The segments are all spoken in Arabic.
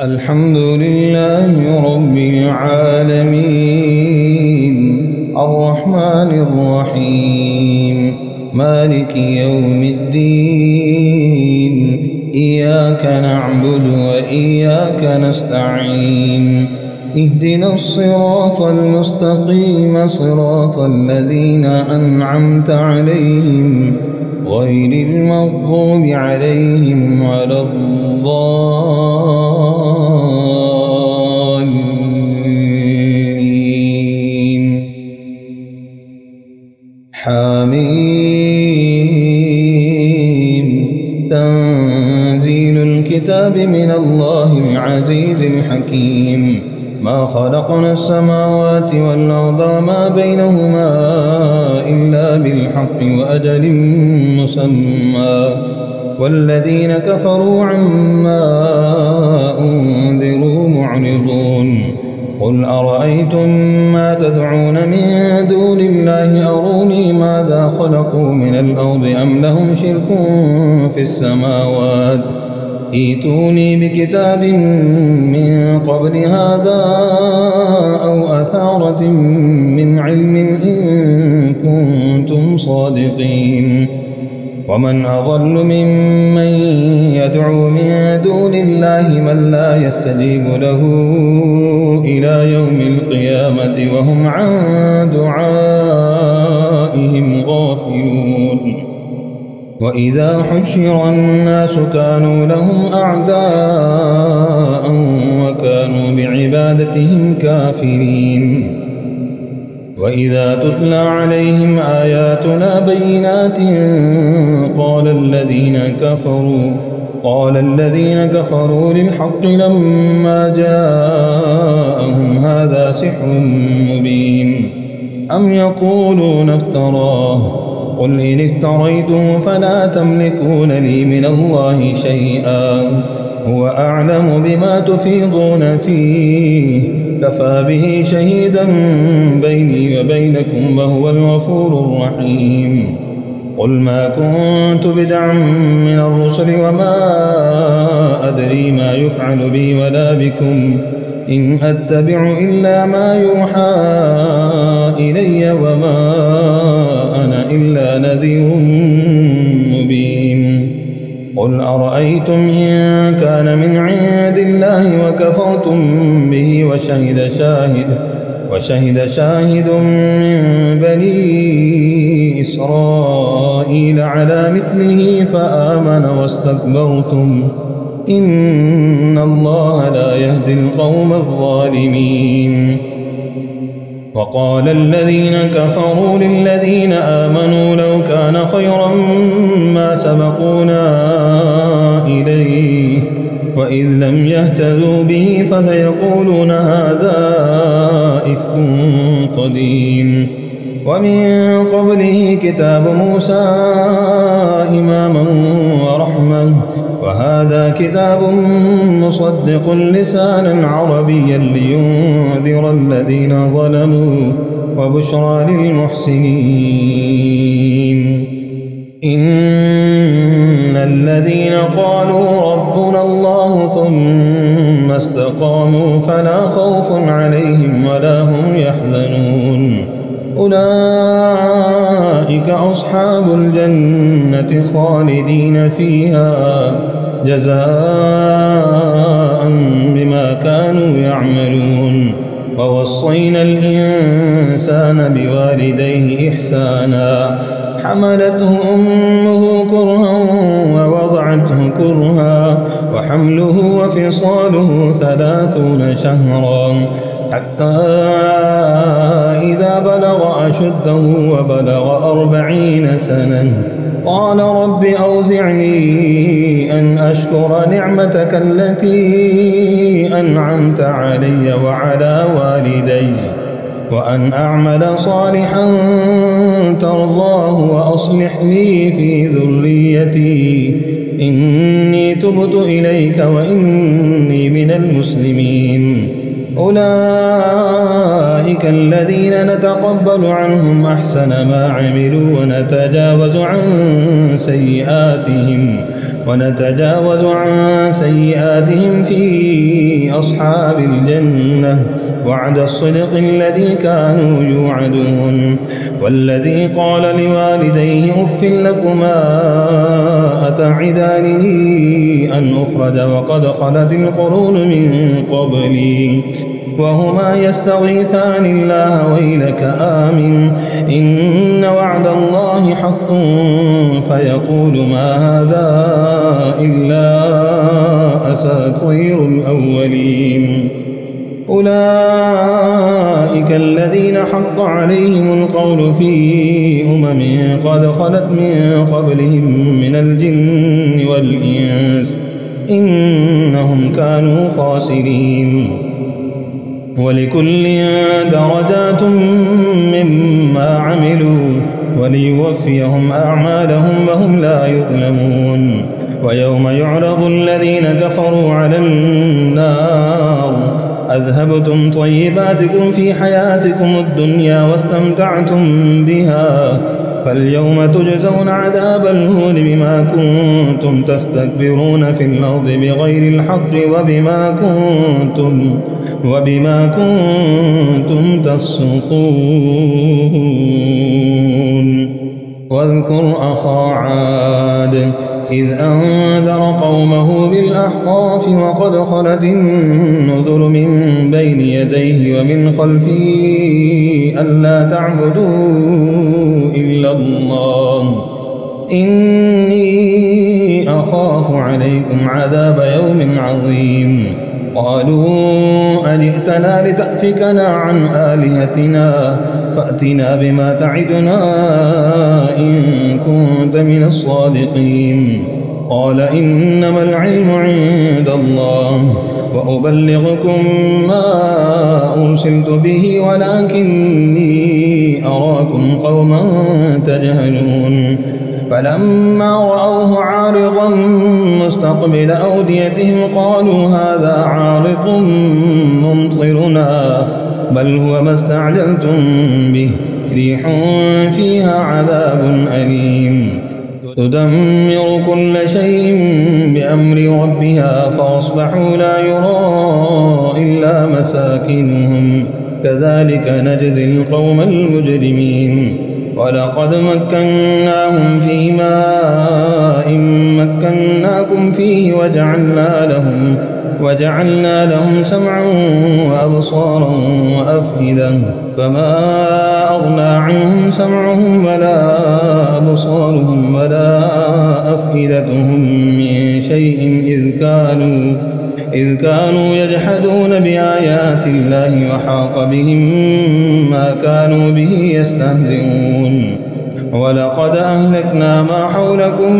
الحمد لله رب العالمين الرحمن الرحيم مالك يوم الدين إياك نعبد وإياك نستعين اهدنا الصراط المستقيم صراط الذين أنعمت عليهم غير المغضوب عليهم ولا الضالين حميم تنزيل الكتاب من الله العزيز الحكيم ما خلقنا السماوات والأرض وما بينهما إلا بالحق وأجل مسمى والذين كفروا عما أنذروا معرضون قل أرأيتم ما تدعون من دون الله أروني ماذا خلقوا من الأرض أم لهم شرك في السماوات ائتوني بكتاب من قبل هذا أو أثارة من علم إن كنتم صادقين ومن أضل ممن يدعو من دون الله من لا يستجيب له إلى يوم القيامة وهم عن دعائهم غافلون وإذا حشر الناس كانوا لهم أعداء وكانوا بعبادتهم كافرين وإذا تتلى عليهم آياتنا بينات قال الذين كفروا للحق لما جاءهم هذا سحر مبين أم يقولون افتراه قل إن افتريته فلا تملكون لي من الله شيئا هو أعلم بما تفيضون فيه كفى به شهيدا بيني وبينكم وهو الغفور الرحيم قل ما كنت بدعا من الرسل وما أدري ما يفعل بي ولا بكم إن أتبع إلا ما يوحى إلي وما أنا إلا نذير مبين قل أرأيتم إن كان من عند الله وكفرتم به وشهد شاهد من بني إسرائيل على مثله فآمن واستكبرتم إن الله لا يهدي القوم الظالمين وقال الذين كفروا للذين آمنوا لو كان خيرا ما سبقونا إليه وإذ لم يهتدوا به فسيقولون هذا إفك قديم ومن قبله كتاب موسى إماما ورحمة وهذا كتاب مصدق لسانا عربيا لينذر الذين ظلموا وبشرى للمحسنين إن الذين قالوا ربنا الله ثم استقاموا فلا خوف عليهم ولا هم يحزنون أولئك أصحاب الجنة خالدين فيها جزاء بما كانوا يعملون ووصينا الإنسان بوالديه إحسانا حملته أمه كرها ووضعته كرها وحمله وفصاله 30 شهرا حتى إذا بلغ أشده وبلغ 40 سنة قال رب أوزعني أن أشكر نعمتك التي أنعمت علي وعلى والدي وأن أعمل صالحا ترضاه وأصلح لي في ذريتي إني تبت إليك وإني من المسلمين أولئك الذين نتقبل عنهم أحسن ما عملوا ونتجاوز عن سيئاتهم في أصحاب الجنة وعد الصدق الذي كانوا يوعدون. والذي قال لوالديه أف لكما أتعدانني أن أخرج وقد خلت القرون من قبلي وهما يستغيثان الله ويلك آمن إن وعد الله حق فيقول ما هذا إلا أساطير الأولين. أولئك الذين حق عليهم القول في قد خلت من قبلهم من الجن والإنس إنهم كانوا خاسرين. ولكل درجات مما عملوا وليوفيهم أعمالهم وهم لا يظلمون. ويوم يعرض الذين كفروا على النار أذهبتم طيباتكم في حياتكم الدنيا واستمتعتم بها فاليوم تجزون عذاب الهون بما كنتم تستكبرون في الأرض بغير الحق وبما كنتم تفسقون. واذكر أخا عاد إذ أنذر قومه بالأحقاف وقد خلت النذر من بين يديه ومن خلفه ألا تعبدوا إلا الله إني أخاف عليكم عذاب يوم عظيم. قالوا أجئتنا لتأفكنا عن آلهتنا فأتنا بما تعدنا إن كنت من الصادقين. قال إنما العلم عند الله وأبلغكم ما أرسلت به ولكني أراكم قوما تجهلون. فلما رأوه عارضا مستقبل أوديتهم قالوا هذا عارض ممطرنا بل هو ما استعجلتم به ريح فيها عذاب أليم تدمر كل شيء بأمر ربها فأصبحوا لا يرى إلا مساكنهم كذلك نجزي القوم المجرمين. ولقد مكناهم في ماء مكناكم فيه وجعلنا لهم سمعا وأبصارا وأفئدة فما أغنى عنهم سمعهم ولا أبصارهم ولا أفئدتهم من شيء إذ كانوا يجحدون بآيات الله وحاق بهم ما كانوا به يستهزئون. ولقد أهلكنا ما حولكم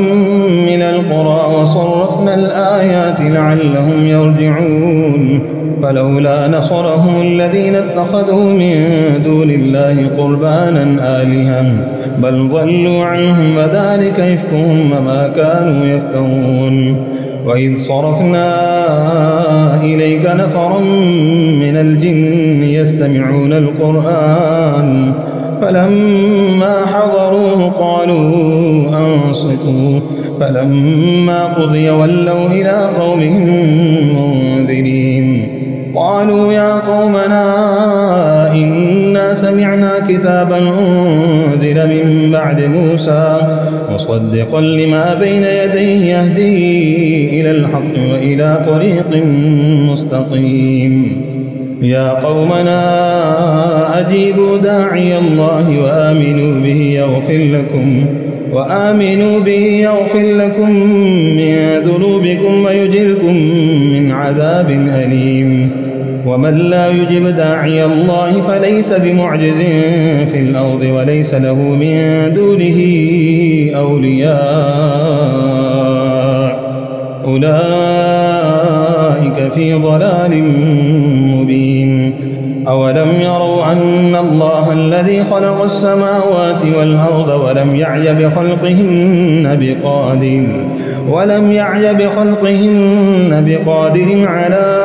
من القرى وصرفنا الآيات لعلهم يرجعون. فلولا نصرهم الذين اتخذوا من دون الله قربانا آلهة بل ضلوا عنهم وذلك إفكهم وما كانوا يفترون. وإذ صرفنا إليك نفرا من الجن يستمعون القرآن فلما حضروه قالوا أنصتوا فلما قضي ولوا إلى قومهم منذرين. قالوا يا قومنا إنا سمعنا كتابا أنزل من بعد موسى مصدقا لما بين يديه يهدي إلى الحق وإلى طريق مستقيم. يا قومنا أجيبوا داعي الله وآمنوا به يغفر لكم من ذنوبكم ويجركم من عذاب أليم. ومن لا يجب داعي الله فليس بمعجز في الأرض وليس له من دونه أولياء أولئك في ضلال مبين. أولم يروا أن الله الذي خلق السماوات والأرض ولم يعي بخلقهن بقادر على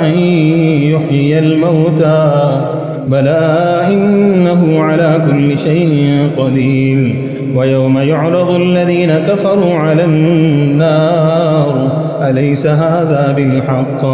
أن يحيي الموتى بلى إنه على كل شيء قدير ويوم يعرض الذين كفروا على النار أليس هذا بالحق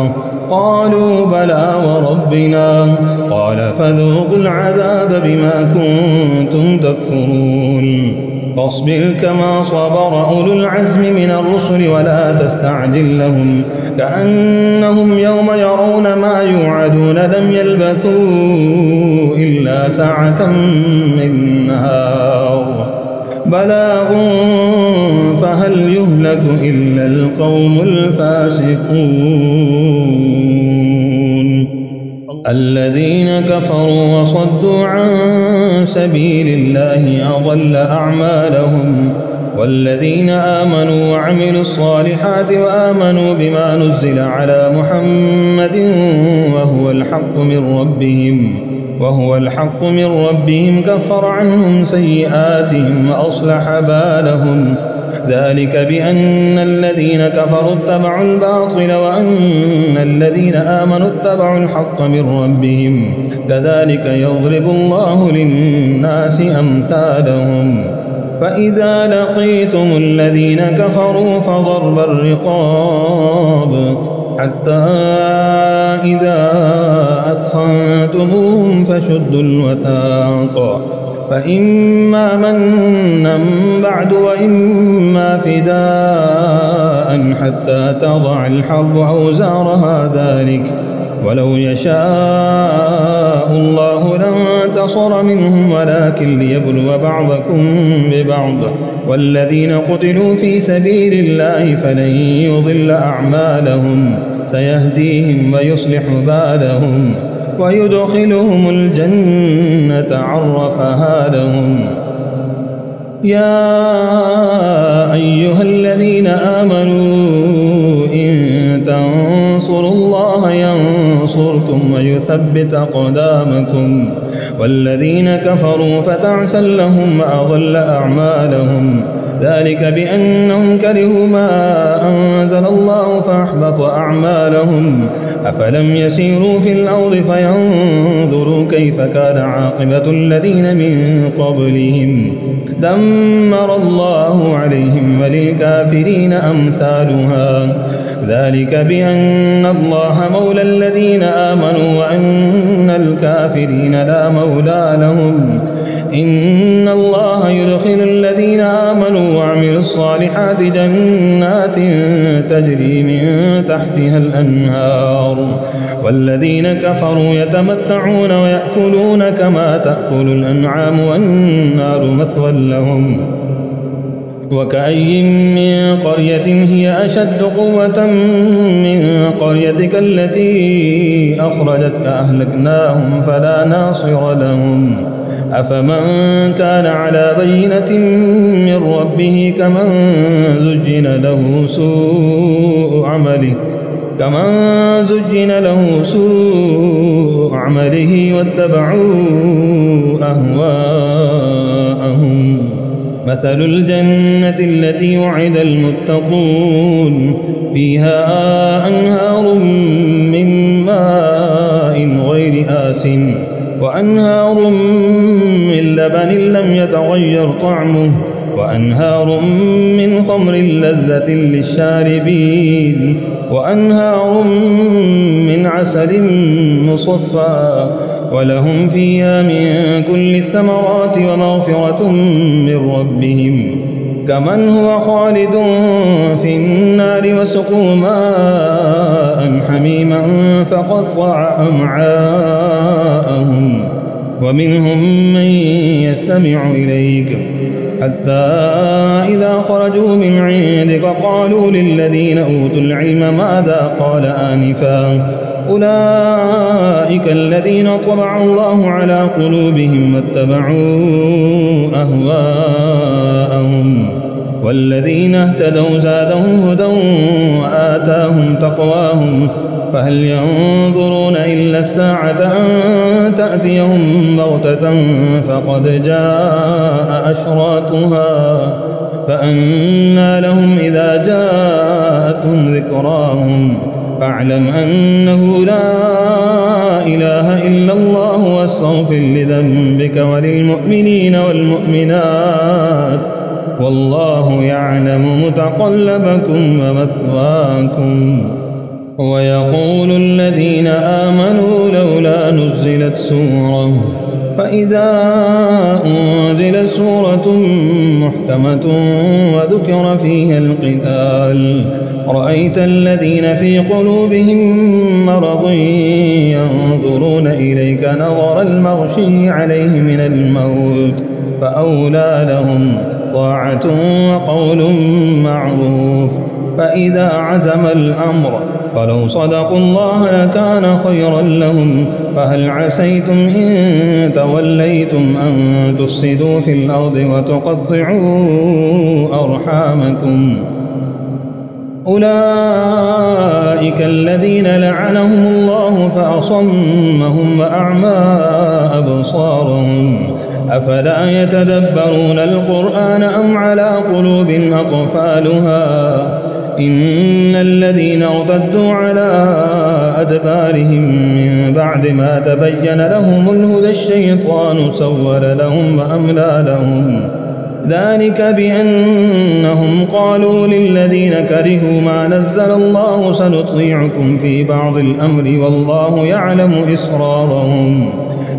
قالوا بلى وربنا قال فذوقوا العذاب بما كنتم تكفرون فاصبر كما صبر أولو العزم من الرسل ولا تستعجل لهم كأنهم يوم يرون ما يوعدون لم يلبثوا إلا ساعة من نهار بلاغ فهل يهلك إلا القوم الفاسقون الذين كفروا وصدوا عن سبيل الله أضل أعمالهم والذين آمنوا وعملوا الصالحات وآمنوا بما نزل على محمد وهو الحق من ربهم كفر عنهم سيئاتهم وأصلح بالهم ذلك بأن الذين كفروا اتبعوا الباطل وأن الذين آمنوا اتبعوا الحق من ربهم كذلك يضرب الله للناس أمثالهم فإذا لقيتم الذين كفروا فضرب الرقاب حتى إذا أثخنتموهم فشدوا الوثاق فإما منا بعد وإما فداء حتى تضع الحرب أوزارها ذلك ولو يشاء الله لانتصر منهم ولكن ليبلو بعضكم ببعض والذين قتلوا في سبيل الله فلن يضل أعمالهم سيهديهم ويصلح بالهم ويدخلهم الجنة عرفها لهم يا أيها الذين آمنوا إن تنصروا الله ينصركم ويثبت أقدامكم والذين كفروا فتعسا لهم وأضل أعمالهم ذلك بأنهم كرهوا ما أنزل الله فأحبط أعمالهم أفلم يسيروا في الأرض فينظروا كيف كان عاقبة الذين من قبلهم دمر الله عليهم وللكافرين أمثالها ذلك بأن الله مولى الذين آمنوا وأن الكافرين لا مولى لهم إن الله يدخل الذين آمنوا وعملوا الصالحات جنات تجري من تحتها الأنهار والذين كفروا يتمتعون ويأكلون كما تأكل الأنعام والنار مثوى لهم وكأي من قرية هي أشد قوة من قريتك التي أخرجتك أهلكناهم فلا ناصر لهم أفمن كان على بينة من ربه كمن زجن له سوء عمله واتبعوا أهواءهم مثل الجنة التي وعد المتقون فيها أنهار من ماء غير آسن وأنهار من لبن لم يتغير طعمه وأنهار من خمر لذة للشاربين وأنهار من عسل مصفى ولهم فيها من كل الثمرات ومغفرة من ربهم كمن هو خالد في النار وسقوا ماء حميما فقطع أمعاءهم ومنهم من يستمع إليك حتى إذا خرجوا من عندك قالوا للذين أوتوا العلم ماذا قال آنفا أولئك الذين طبع الله على قلوبهم واتبعوا أهواءهم والذين اهتدوا زادهم هدى وآتاهم تقواهم فهل ينظرون إلا الساعة أن تأتيهم بغتة فقد جاء أشراطها فأنى لهم إذا جاءتهم ذكراهم فاعلم أنه لا إله إلا الله واستغفر لذنبك وللمؤمنين والمؤمنات والله يعلم متقلبكم ومثواكم. ويقول الذين آمنوا لولا نزلت سورة فإذا أنزلت سورة محكمة وذكر فيها القتال رأيت الذين في قلوبهم مرض ينظرون إليك نظر المغشي عليه من الموت فأولى لهم طاعة وقول معروف. فإذا عزم الأمر فلو صدقوا الله لكان خيرا لهم. فهل عسيتم إن توليتم أن تفسدوا في الأرض وتقطعوا أرحامكم؟ أولئك الذين لعنهم الله فأصمهم وأعمى أبصارهم أفلا يتدبرون القرآن أم على قلوب أقفالها؟ إن الذين ارتدوا على أدبارهم من بعد ما تبين لهم الهدى الشيطان سول لهم وأملى لهم ذلك بأنهم قالوا للذين كرهوا ما نزل الله سنطيعكم في بعض الأمر والله يعلم إسرارهم.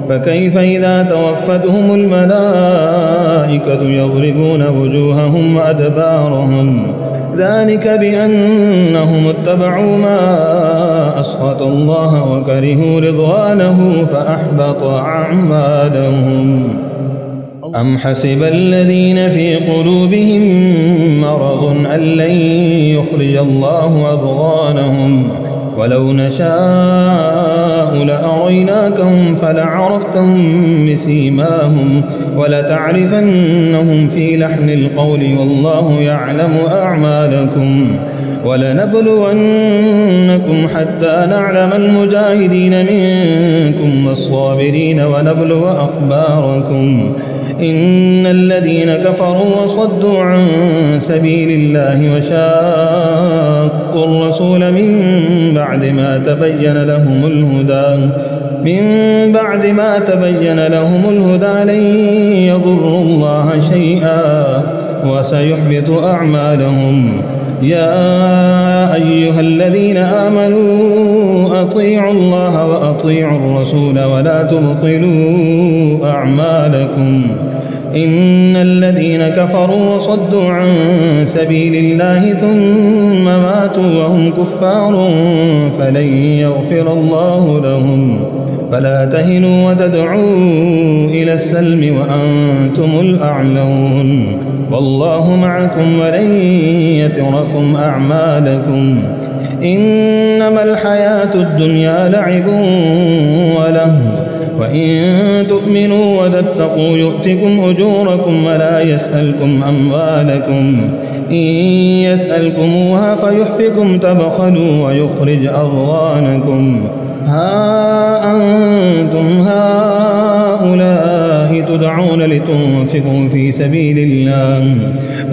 فكيف إذا توفتهم الملائكة يضربون وجوههم وأدبارهم ذلك بأنهم اتبعوا ما أسخط الله وكرهوا رضوانه فأحبط أعمالهم. أم حسب الذين في قلوبهم مرض أن لن يخرج الله أضغانهم ولو نشاء لأريناكهم فلعرفتهم بسيماهم ولتعرفنهم في لحن القول والله يعلم أعمالكم. ولنبلونكم حتى نعلم المجاهدين منكم والصابرين ونبلو أخباركم. إن الذين كفروا وصدوا عن سبيل الله وشاقوا الرسول من بعد ما تبين لهم الهدى لن يضروا الله شيئا وسيحبط أعمالهم. يا أيها الذين آمنوا أطيعوا الله وأطيعوا الرسول ولا تبطلوا أعمالكم. إن الذين كفروا وصدوا عن سبيل الله ثم ماتوا وهم كفار فلن يغفر الله لهم. فلا تهنوا وتدعوا إلى السلم وأنتم الأعلون والله معكم ولن يتركم أعمالكم. إنما الحياة الدنيا لعب ولهو وإن تؤمنوا وتتقوا يؤتكم أجوركم ولا يسألكم أموالكم. إن يسألكموها فيحفكم تبخلوا ويخرج أضغانكم. ها أنتم هؤلاء تدعون لتنفقوا في سبيل الله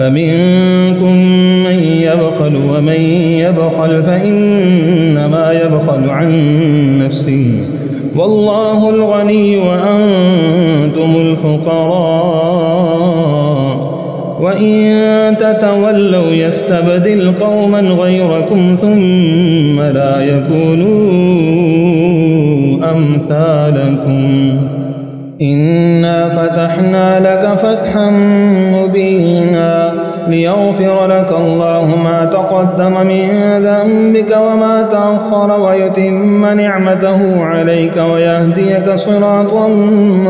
فمنكم من يبخل ومن يبخل فإنما يبخل عن نفسه والله الغني وأنتم الفقراء. وإن تتولوا يستبدل قوما غيركم ثم لا يكونوا أمثالكم. إنا فتحنا لك فتحا مبينا ليغفر لك الله ما تقدم من ذنبك وما تأخر ويتم نعمته عليك ويهديك صراطا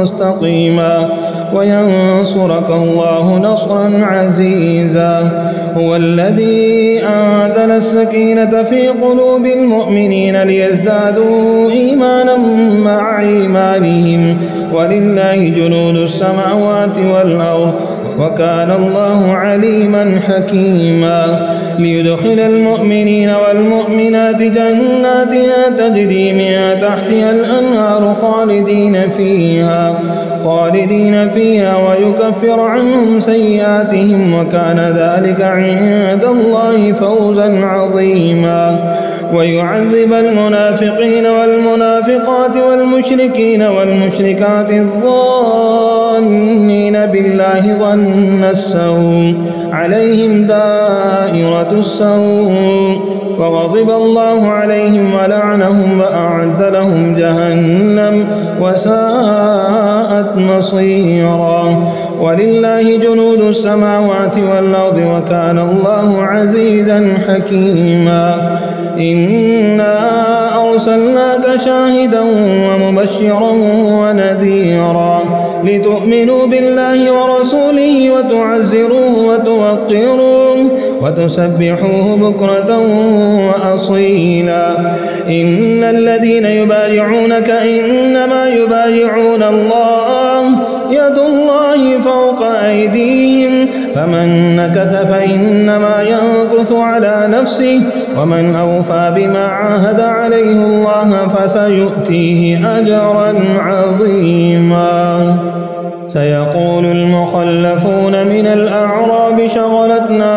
مستقيما وينصرك الله نصرا عزيزا. هو الذي أنزل السكينة في قلوب المؤمنين ليزدادوا إيمانا مع إيمانهم ولله جنود السماوات والأرض وكان الله عليما حكيما ليدخل المؤمنين والمؤمنات جنات تجري من تحتها الأنهار خالدين فيها ويكفر عنهم سيئاتهم وكان ذلك عند الله فوزا عظيما ويعذب المنافقين والمنافقات والمشركين والمشركات الظانين بالله ظن السوء عليهم دائرة السوء وغضب الله عليهم ولعنهم وأعد لهم جهنم وساءت مصيرا ولله جنود السماوات والأرض وكان الله عزيزا حكيما إنا أرسلناك شاهدا ومبشرا ونذيرا لتؤمنوا بالله ورسوله وتعزروه وتوقروه وتسبحوه بكرة وأصيلا إن الذين يبايعونك إنما يبايعون الله يد الله فوق أيديهم فمن نكث فإنما ينكث على نفسه ومن أوفى بما عاهد عليه الله فسيؤتيه أجرا عظيما سيقول المخلفون من الأعراب شغلتنا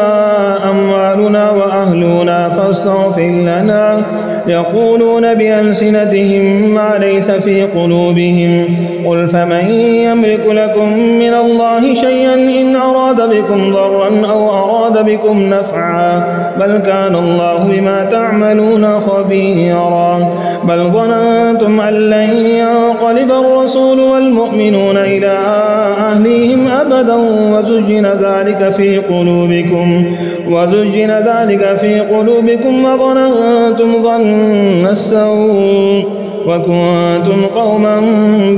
أموالنا وأهلنا فاستغفر لنا يقولون بألسنتهم ما ليس في قلوبهم قل فمن يملك لكم من الله شيئا إن أراد بكم ضرا أو أراد بكم نفعا بل كان الله بما تعملون خبيرا بل ظننتم أن لن ينقلب الرسول والمؤمنون إلى أهليهم أبدا وزجن ذلك في قلوبكم وظننتم ظن السوء وكنتم قوما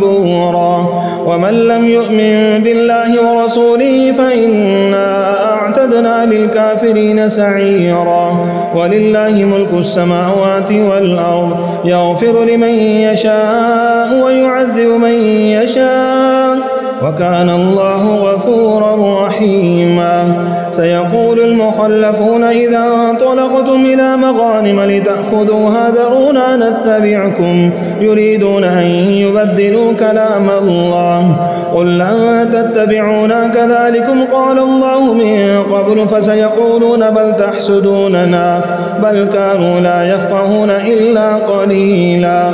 بورا ومن لم يؤمن بالله ورسوله فإنا أعتدنا للكافرين سعيرا ولله ملك السماوات والأرض يغفر لمن يشاء ويعذب من يشاء وكان الله غفورا رحيما سيقول المخلفون إذا انطلقتم إلى مغانم لتأخذوها ذرونا نتبعكم يريدون أن يبدلوا كلام الله قل لن تتبعونا كذلكم قال الله من قبل فسيقولون بل تحسدوننا بل كانوا لا يفقهون إلا قليلا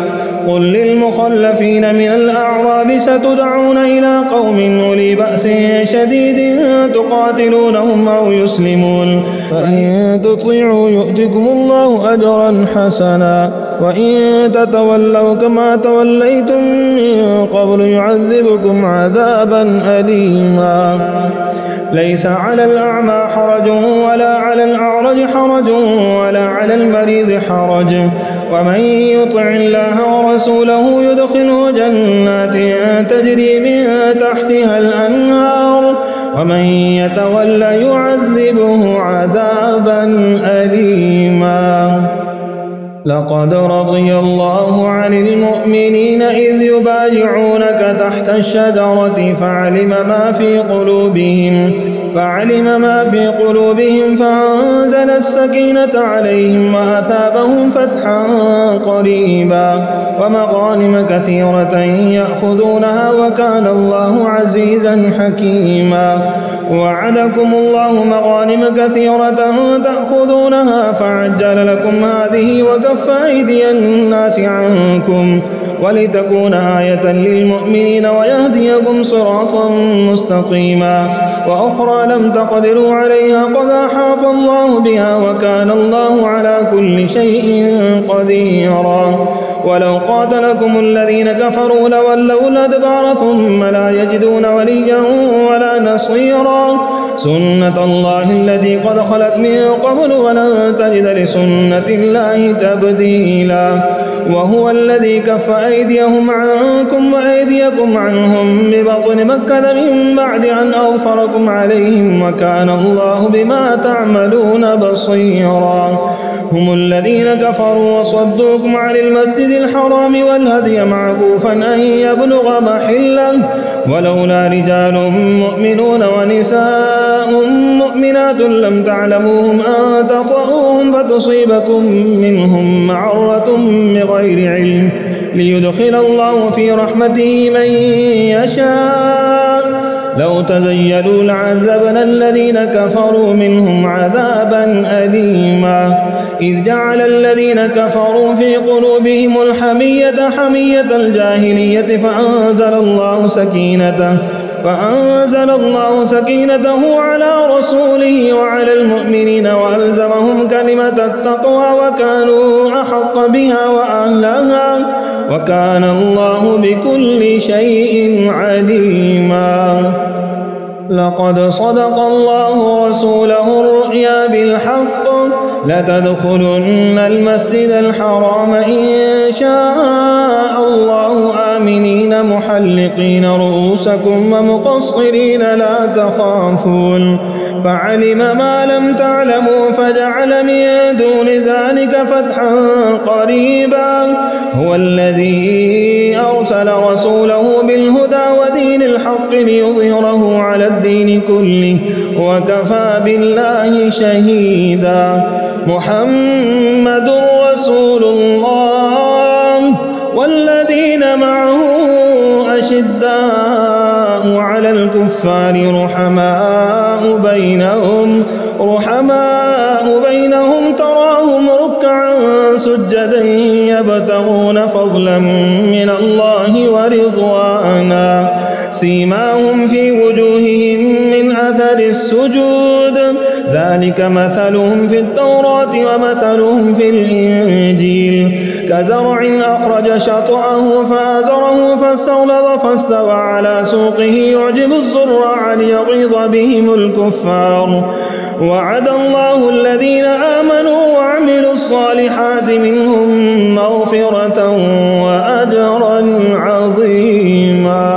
قل للمخلفين من الأعراب ستدعون إلى قوم أولي بأس شديد تقاتلونهم أو يسلمون فإن تطيعوا يؤتكم الله أجرا حسنا وإن تتولوا كما توليتم من قبل يعذبكم عذابا أليما ليس على الأعمى حرج ولا على الأعرج حرج ولا على المريض حرج ومن يطع الله ورسوله يدخله جنات تجري من تحتها الأنهار ومن يتولى يعذبه عذابا أليما لقد رضي الله عن المؤمنين إذ يبايعونك تحت الشجرة فعلم ما في قلوبهم فأنزل السكينة عليهم وأثابهم فتحا قريبا ومغانم كثيرة يأخذونها وكان الله عزيزا حكيما وعدكم الله مغانم كثيرة تأخذونها فعجل لكم هذه وكف أيدي الناس عنكم ولتكون آية للمؤمنين ويهديكم صراطا مستقيما وأخرى لم تقدروا عليها قد أحاط الله بها وكان الله على كل شيء قديرا ولو قاتلكم الذين كفروا لولوا الأدبار ثم لا يجدون وليا ولا نصيرا سنة الله التي قد خلت من قبل ولن تجد لسنة الله تبديلا وهو الذي كف أيديهم عنكم وأيديكم عنهم ببطن مكة من بعد أن أظفركم عليهم وكان الله بما تعملون بصيرا هم الذين كفروا وصدوكم عن المسجد الحرام والهدي معكوفا أن يبلغ محله ولولا رجال مؤمنون ونساء مؤمنات لم تعلموهم أن تطؤوهم فتصيبكم منهم معرة بغير علم ليدخل الله في رحمته من يشاء لو تزيلوا لعذبنا الذين كفروا منهم عذابا أليما إذ جعل الذين كفروا في قلوبهم الحمية حمية الجاهلية فأنزل الله سكينته على رسوله وعلى المؤمنين وألزمهم كلمة التقوى وكانوا أحق بها وأهلها وكان الله بكل شيء عليما لقد صدق الله رسوله الرؤيا بالحق لتدخلن المسجد الحرام إن شاء الله آمنين محلقين رؤوسكم ومقصرين لا تخافون فعلم ما لم تعلموا فجعل من دون ذلك فتحا قريبا هو الذي أرسل رسوله بالهدى ودين الحق ليظهره على الدين كله وكفى بالله شهيدا محمد رسول الله والذين معه أشداء على الكفار رحماء بينهم تراهم ركعا سجدا يبتغون فضلا من الله ورضوانا سيماهم في وجوههم من أثر السجود ذلك مثلهم في التوراة ومثلهم في الإنجيل كزرع أخرج شطأه فآزره فاستغلظ فاستوى على سوقه يعجب الزراع ليغيظ بهم الكفار وعد الله الذين آمنوا وعملوا الصالحات منهم مغفرة وأجرا عظيما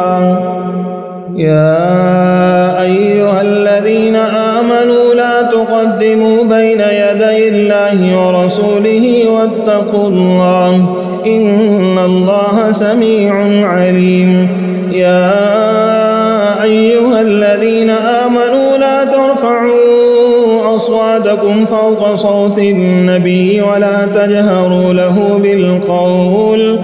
يا أيها الذين آمنوا لا تقدموا بين يدي الله ورسوله واتقوا الله إن الله سميع عليم يا أيها الذين آمنوا لا ترفعوا أصواتكم فوق صوت النبي ولا تجهروا له بالقول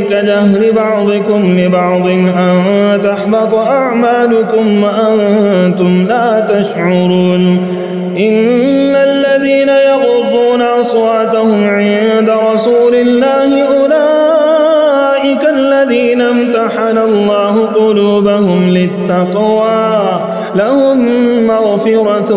كجهر بعضكم لبعض أن تحبط أعمالكم وأنتم لا تشعرون إن الذين يغضون أصواتهم عند رسول الله أولئك الذين امتحن الله قلوبهم للتقوى لهم مغفرة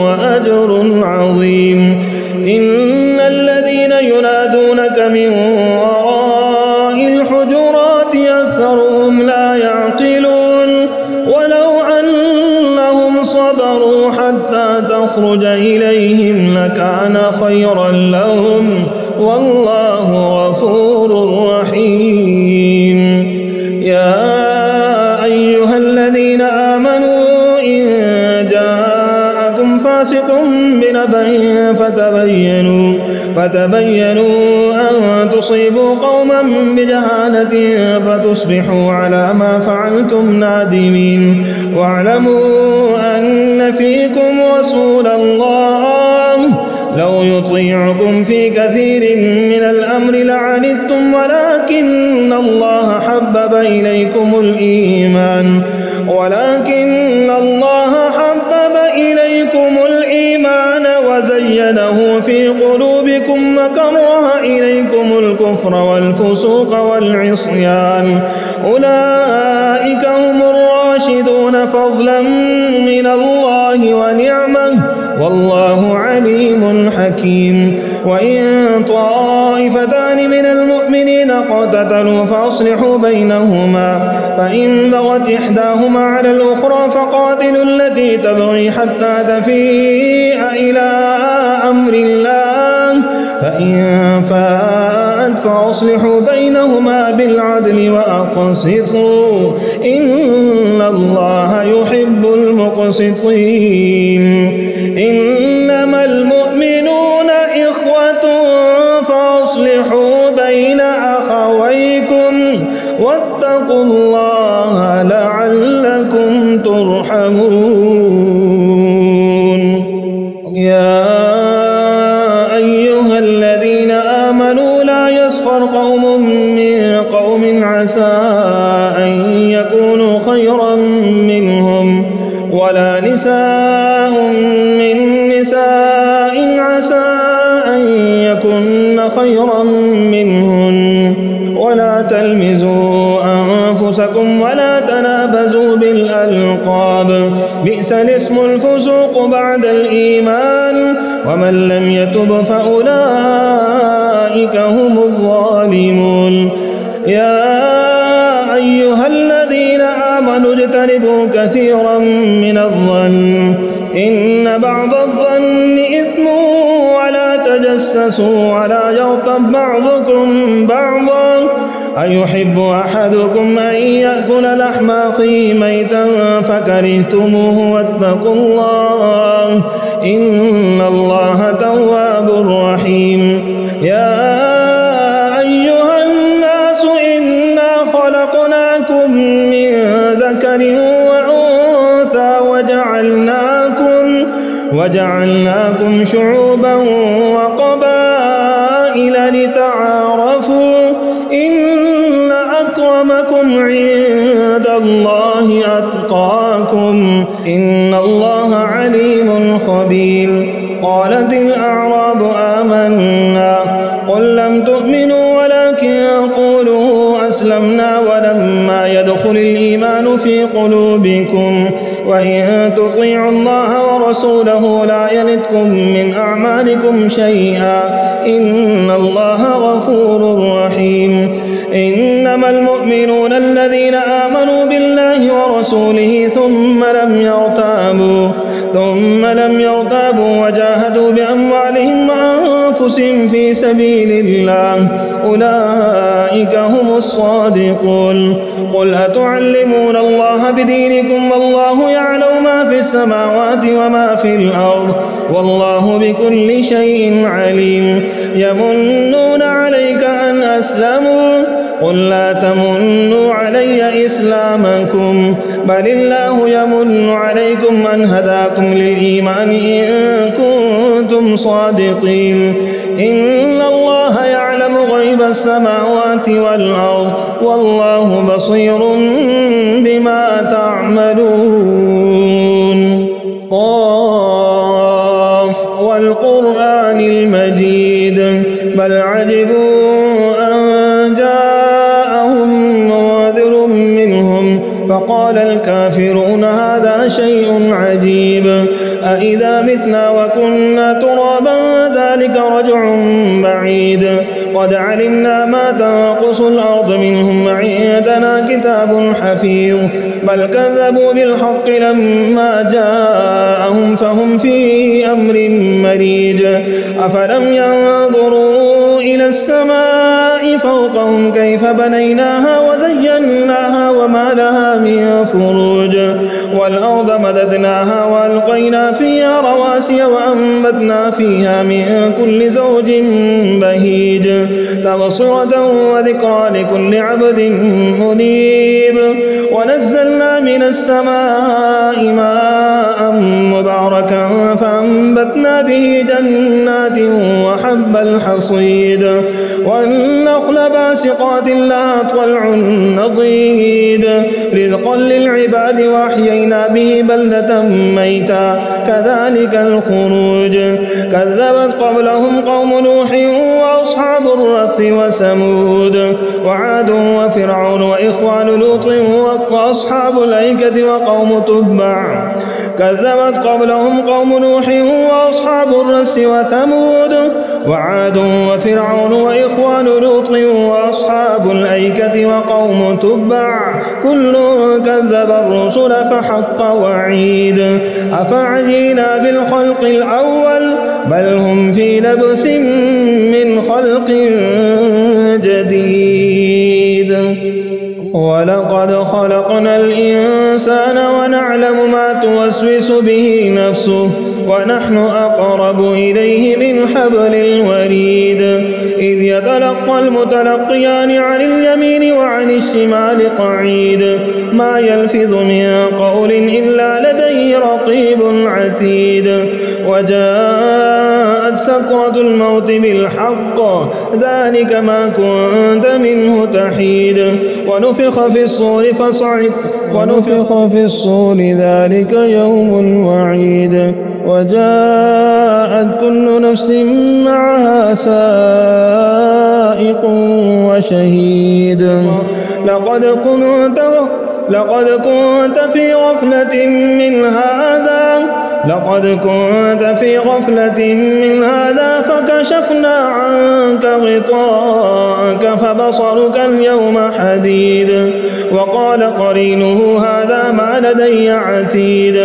وأجر عظيم إن الذين ينادونك من وراء الحجرات أكثرهم لا يعقلون ولو أنهم صبروا حتى تخرج إليهم لكان خيرا لهم والله غفور رحيم يا أيها الذين آمنوا إن جاءكم فاسق بنبأ فتبينوا أن تصيبوا قوما بجهالة فتصبحوا على ما فعلتم نادمين واعلموا أن فيكم رسول الله لو يطيعكم في كثير من الأمر لعنتم ولكن الله حبب إليكم الإيمان وزينه في قلوبكم وكره إليكم الكفر والفسوق والعصيان أولئك هم الراشدون فضلا من الله ونعمه والله عليم حكيم وإن طائفتان من المؤمنين اقتتلوا فأصلحوا بينهما فإن بغت إحداهما على الأخرى فقاتلوا التي تبغي حتى تفيء إلى أمر الله فإن فاءت فأصلحوا بينهما بالعدل وأقسطوا إن الله يحب المقسطين إنما المؤمنون إخوة فأصلحوا بين أخويكم الله لعلكم ترحمون. يا أيها الذين آمنوا لا يسخر قوم من قوم عسى أن يكونوا خيرا منهم ولا نساء من نساء عسى أن يكن خيرا منهن ولا تلمزوا أنفسكم ولا تنابزوا بالألقاب بئس الاسم الفسوق بعد الإيمان ومن لم يتب فأولئك هم الظالمون. يا أيها الذين آمنوا اجتنبوا كثيرا من الظن إن بعض الظن إثم ولا تجسسوا ولا يغتب بعضكم بعضا أيحب أحدكم أن يأكل لحم أخيه ميتا فكرهتموه واتقوا الله إن الله تواب رحيم. يا أيها الناس إنا خلقناكم من ذكر وأنثى وجعلناكم شعوبا وقبائل لتعارفوا إن أكرمكم عند الله أتقاكم إن الله عليم خبير. قالت الأعراب آمنا قل لم تؤمنوا ولكن قولوا أسلمنا ولما يدخل الإيمان في قلوبكم وإن تطيعوا الله ورسوله لا يلتكم من أعمالكم شيئا إن الله غفور رحيم. إنما المؤمنون الذين آمنوا بالله ورسوله ثم لم يرتابوا وجاهدوا بأموالهم وأنفسهم في سبيل الله أولئك هم الصادقون. قل أتعلمون الله بدينكم والله يعلم ما في السماوات وما في الأرض والله بكل شيء عليم. يمنون عليك أن أسلموا قل لا تمنوا علي إسلامكم بل الله يمن عليكم أن هداكم للإيمان إن كنتم صادقين. إن الله يعلم غيب السماوات والأرض والله بصير بما تعملون. قاف والقرآن المجيد بل عجبوا أن جاءهم منذر منهم فقال الكافرون هذا شيء عجيب أإذا متنا وكنا ترابا ذلك رجع بعيد قد علمنا ما تنقص الأرض منهم عندنا كتاب حفيظ بل كذبوا بالحق لما جاءهم فهم في أمر مريج. أفلم ينظروا إلى السماء فوقهم كيف بنيناها وزيناها وما لها من فروج والأرض مددناها وألقينا فيها رواسي وأنبتنا فيها من كل زوج بهيج تبصرة وذكرى لكل عبد منيب. ونزلنا من السماء ماء مباركا فأنبتنا به جنات وحب الحصيد والنخل باسقات لها طلع نضيد رزقا للعباد وأحيينا به بلدة ميتا كذلك الخروج. كذبت قبلهم قوم نوح وأصحاب الرث وثمود وعاد وفرعون وإخوان لوط وأصحاب الأيكة وقوم تبع. كذبت قبلهم قوم نوح وأصحاب الرس وثمود وعاد وفرعون وإخوان لوط وأصحاب الأيكة وقوم تبع كل كذب الرسل فحق وعيد. أفعينا بالخلق الأول بل هم في لبس من خلق جديد. ولقد خلقنا الإنسان ونعلم ما توسوس به نفسه ونحن أقرب إليه من حبل الوريد إذ يتلقى المتلقيان عن اليمين وعن الشمال قعيد ما يلفظ من قول إلا لديه رقيب عتيد وجاءت سكرة الموت بالحق ذلك ما كنت منه تحيد ونفخ في الصور ذلك يوم الوعيد وجاءت كل نفس معها سائق وشهيد لقد كنت في غفلة من هذا فكشفنا عنك غطاءك فبصرك اليوم حديد وقال قرينه هذا ما لدي عتيد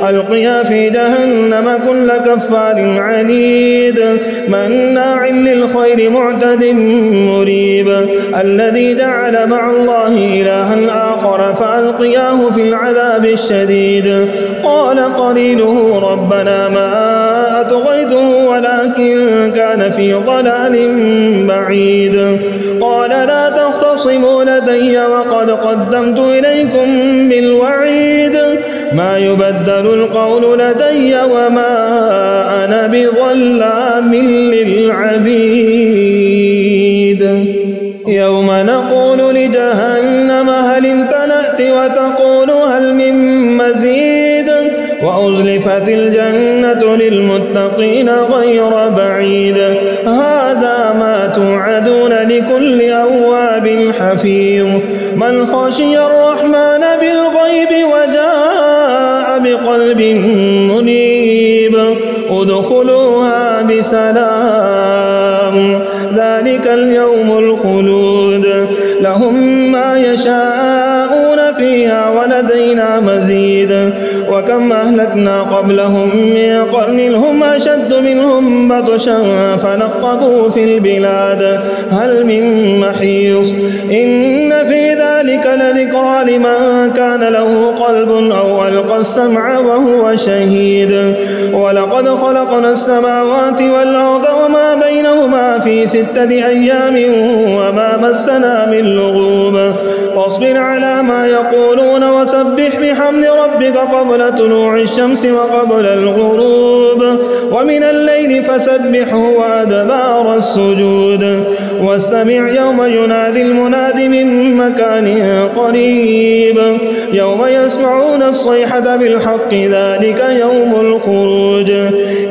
ألقيا في جهنم كل كفار عنيد مناع للخير معتد مريب الذي جعل مع الله إلها آخر فألقياه في العذاب الشديد قال قرينه ربنا ما أطغيته ولكن كان في ضلال بعيد قال لا تختصموا لدي وقد قدمت إليكم بالوعيد ما يبدل القول لدي وما أنا بظلام للعبيد يوم نقول لجهنم هل امتلأت وتقول هل من مزيد وأزلفت الجنة للمتقين غير بعيد هذا ما توعدون لكل أواب حفيظ من خشي الرحمن بالغيب وجاء بقلب منيب ادخلوها بسلام ذلك اليوم الخلود لهم ما يشاءون فيها ولدينا مزيد وكم أهلكنا قبلهم من قرن هم أشد منهم بطشا فنقبوا في البلاد هل من محيص إن في ذلك لذكرى لمن كان له قلب أو ألقى السمع وهو شهيد ولقد خلقنا السماوات والأرض وما بينهما في 6 أيام وما مسنا من لغوب فاصبر على ما يقولون وسبح بحمد ربك قبل طلوع الشمس وقبل الغروب ومن الليل فسبحه وأدبار السجود واستمع يوم ينادي المناد من مكان قريب يوم يسمعون الصيحة بالحق ذلك يوم الخروج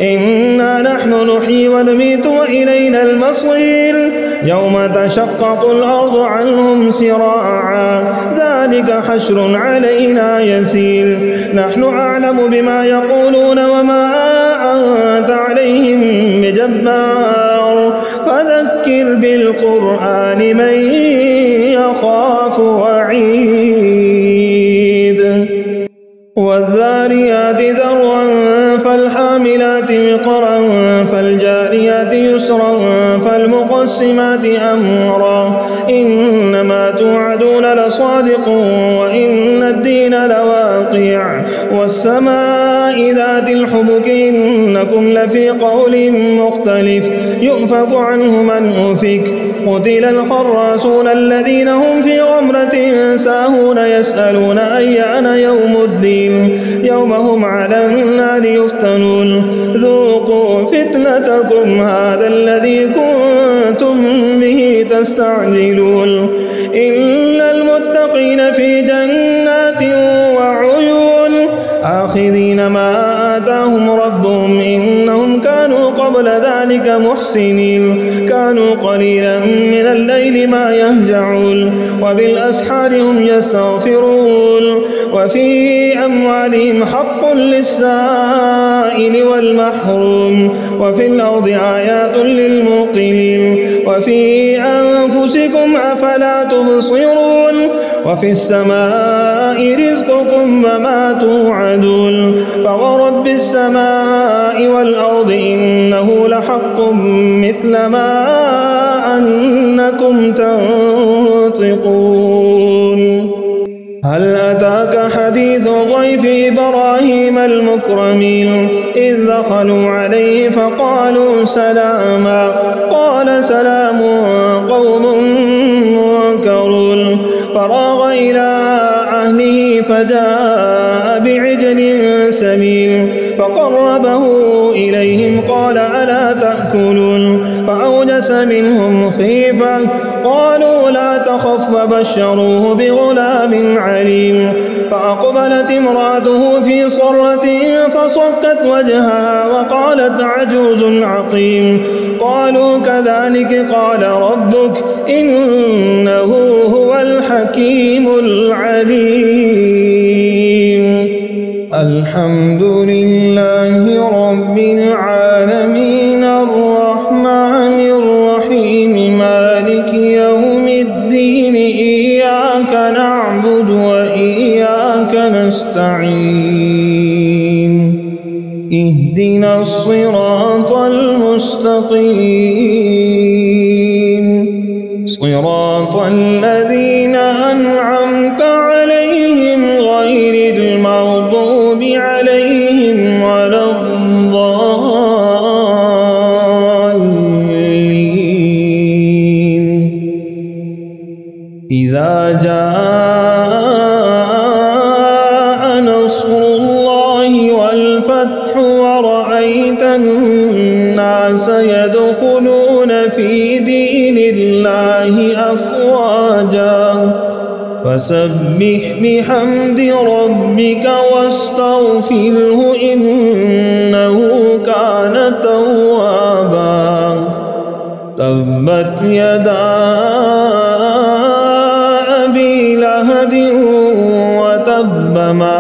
إنا نحن نحيي ونميت وإلينا المصير يوم تشقق الأرض عنهم سراعا ذلك حشر علينا يسير نحن أعلم بما يقولون وما أنت عليهم بجبار فذكر بالقرآن من يخاف وعيد والذاريات ذروا فالحاملات وقرا فالجاريات يسرا فالمقسمات أمرا إنما توعدون لصادق وإن الدين لواقع والسماء ذات الحبك إنكم لفي قول مختلف يؤفك عنه من أفك قتل الخراصون الذين هم في غمرة ساهون يسألون أيان يوم الدين يوم هم على النار يفتنون ذوقوا فتنتكم هذا الذي كنتم به تستعجلون إلا المتقين في جنات وعيون آخذين ما آتاهم ربهم إنهم كانوا قبل ذلك محسنين كانوا قليلا من الليل ما يهجعون وبالأسحار هم يستغفرون وفي أموالهم حق للسائل والمحروم وفي الأرض آيات للموقنين وفي أنفسكم أفلا تبصرون وفي السماء رزقكم وما توعدون فورب السماء والأرض إنه لحق مثل ما أنكم تنطقون هل أتاك حديث ضيف إبراهيم المكرمين إذ دخلوا عليه فقالوا سلاما قال سلام قوم منكرون فراغ إلى أهله فجاء بعجل سمين فقربه إليهم قال ألا تأكلون فأوجس منهم خيفة قالوا لا تخف فبشروه بغلام عليم فأقبلت امرأته في صرة فصكت وجهها وقالت عجوز عقيم قالوا كذلك قال ربك إنه هو الحكيم العليم الحمد لله رب العالمين الرحمن الرحيم مالك يوم الدين إياك نعبد وإياك نستعين اهدنا الصراط المستقيم صراط الذين أنعمت عليهم غير المغضوب عليهم ولا الضالين إذا جاء نصر الله والفتح ورأيت الناس يدخلون في دين الله أفواجا فسبح بحمد ربك واستغفره إنه كان توابا تبت يدا أبي لهب وتب ما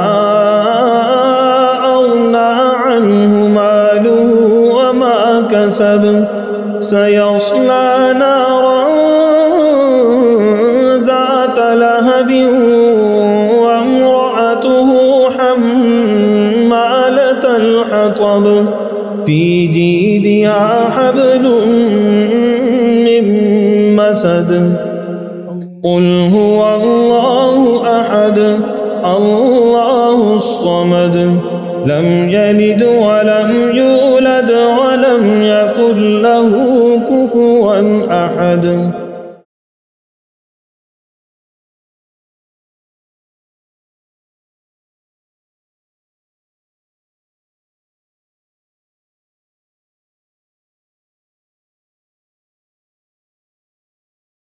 أغنى عنه ماله وما كسب سيصلى نارا ذات لهب وامرأته حمالة الحطب في جيدها حبل من مسد قل هو الله أحد الله الصمد لم